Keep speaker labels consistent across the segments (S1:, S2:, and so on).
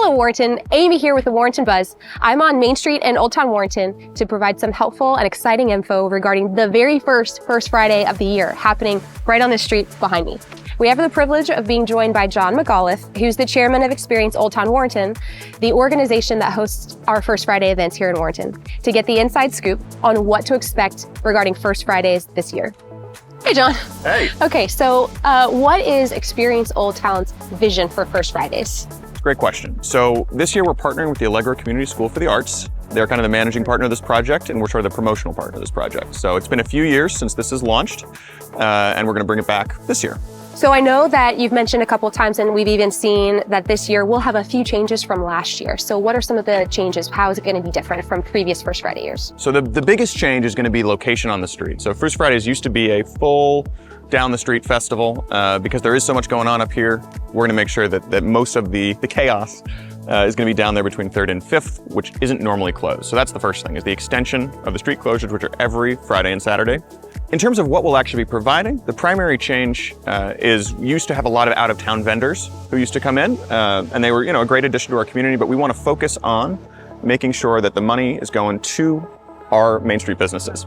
S1: Hello Warrenton, Amy here with the Warrenton Buzz. I'm on Main Street in Old Town Warrenton to provide some helpful and exciting info regarding the very first Friday of the year happening right on the street behind me. We have the privilege of being joined by John McAuliffe, who's the chairman of Experience Old Town Warrenton, the organization that hosts our First Friday events here in Warrenton, to get the inside scoop on what to expect regarding First Fridays this year. Hey, John.
S2: Hey.
S1: Okay, so what is Experience Old Town's vision for First Fridays?
S2: Great question. So this year we're partnering with the Allegro Community School for the Arts. They're kind of the managing partner of this project, and we're sort of the promotional partner of this project. So it's been a few years since this is launched, and we're going to bring it back this year.
S1: So I know that you've mentioned a couple of times, and we've even seen that this year we'll have a few changes from last year. So what are some of the changes? How is it going to be different from previous First Friday years?
S2: So the biggest change is going to be location on the street. So First Fridays used to be a full down the street festival. Because there is so much going on up here, we're going to make sure that most of the chaos is going to be down there between 3rd and 5th, which isn't normally closed. So that's the first thing, is the extension of the street closures, which are every Friday and Saturday. In terms of what we'll actually be providing, the primary change is used to have a lot of out-of-town vendors who used to come in, and they were, a great addition to our community, but we want to focus on making sure that the money is going to our Main Street businesses.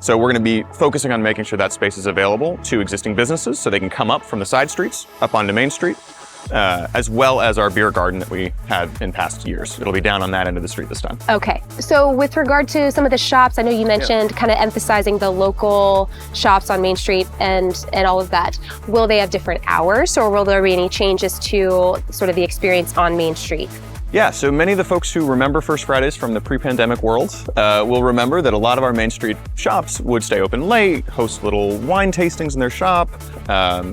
S2: So we're going to be focusing on making sure that space is available to existing businesses so they can come up from the side streets up onto Main Street, as well as our beer garden that we had in past years. It'll be down on that end of the street this time.
S1: Okay, so with regard to some of the shops, I know you mentioned kind of emphasizing the local shops on Main Street and all of that. Will they have different hours, or will there be any changes to sort of the experience on Main Street?
S2: Yeah, so many of the folks who remember First Fridays from the pre-pandemic world will remember that a lot of our Main Street shops would stay open late, host little wine tastings in their shop.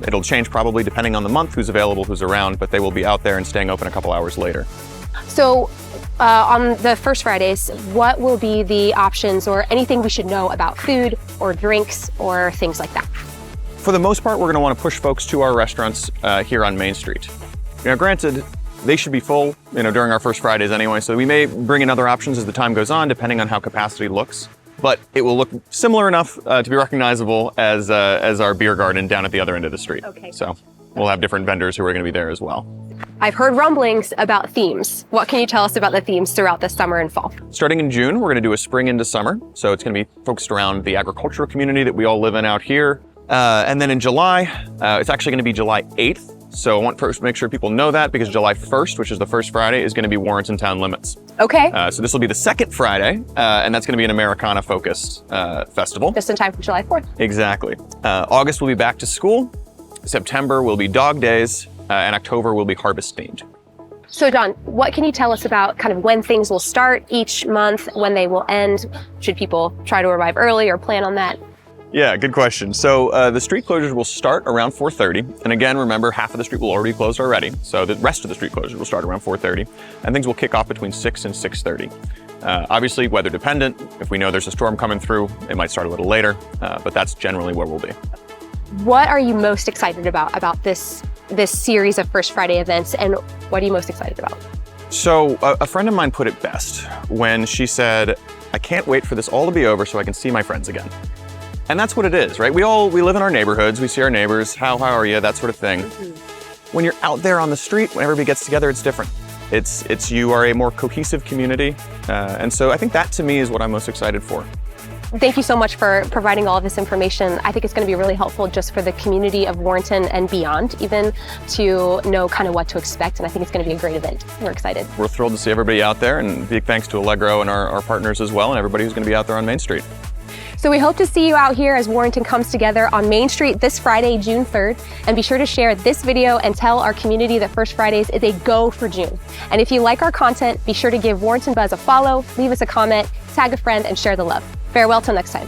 S2: It'll change probably depending on the month, who's available, who's around, but they will be out there and staying open a couple hours later.
S1: So on the First Fridays, what will be the options or anything we should know about food or drinks or things like that?
S2: For the most part, we're gonna wanna push folks to our restaurants here on Main Street. Granted, they should be full, during our First Fridays anyway, so we may bring in other options as the time goes on, depending on how capacity looks. But it will look similar enough to be recognizable as our beer garden down at the other end of the street.
S1: Okay.
S2: So we'll have different vendors who are going to be there as well.
S1: I've heard rumblings about themes. What can you tell us about the themes throughout the summer and fall?
S2: Starting in June, we're going to do a spring into summer. So it's going to be focused around the agricultural community that we all live in out here. And then in July, it's actually going to be July 8th. So I want first to make sure people know that, because July 1st, which is the first Friday, is going to be Warrenton Town Limits.
S1: Okay.
S2: So this will be the second Friday, and that's going to be an Americana-focused festival.
S1: Just in time for July 4th.
S2: Exactly. August will be back to school. September will be dog days, and October will be harvest themed.
S1: So John, what can you tell us about kind of when things will start each month, when they will end? Should people try to arrive early or plan on that?
S2: Yeah, good question. So the street closures will start around 4:30. And again, remember, half of the street will already be closed already. So the rest of the street closures will start around 4:30. And things will kick off between 6 and 6:30. Obviously, weather dependent. If we know there's a storm coming through, it might start a little later. But that's generally where we'll be.
S1: What are you most excited about this series of First Friday events, and what are you most excited about?
S2: So a friend of mine put it best when she said, "I can't wait for this all to be over so I can see my friends again." And that's what it is, right? We live in our neighborhoods, we see our neighbors, how are you, that sort of thing. Mm-hmm. When you're out there on the street, when everybody gets together, it's different. You are a more cohesive community. And so I think that to me is what I'm most excited for.
S1: Thank you so much for providing all of this information. I think it's going to be really helpful just for the community of Warrenton and beyond, even to know kind of what to expect. And I think it's going to be a great event. We're excited.
S2: We're thrilled to see everybody out there, and big thanks to Allegro and our partners as well, and everybody who's going to be out there on Main Street.
S1: So we hope to see you out here as Warrenton comes together on Main Street this Friday, June 3rd. And be sure to share this video and tell our community that First Fridays is a go for June. And if you like our content, be sure to give Warrenton Buzz a follow, leave us a comment, tag a friend, and share the love. Farewell till next time.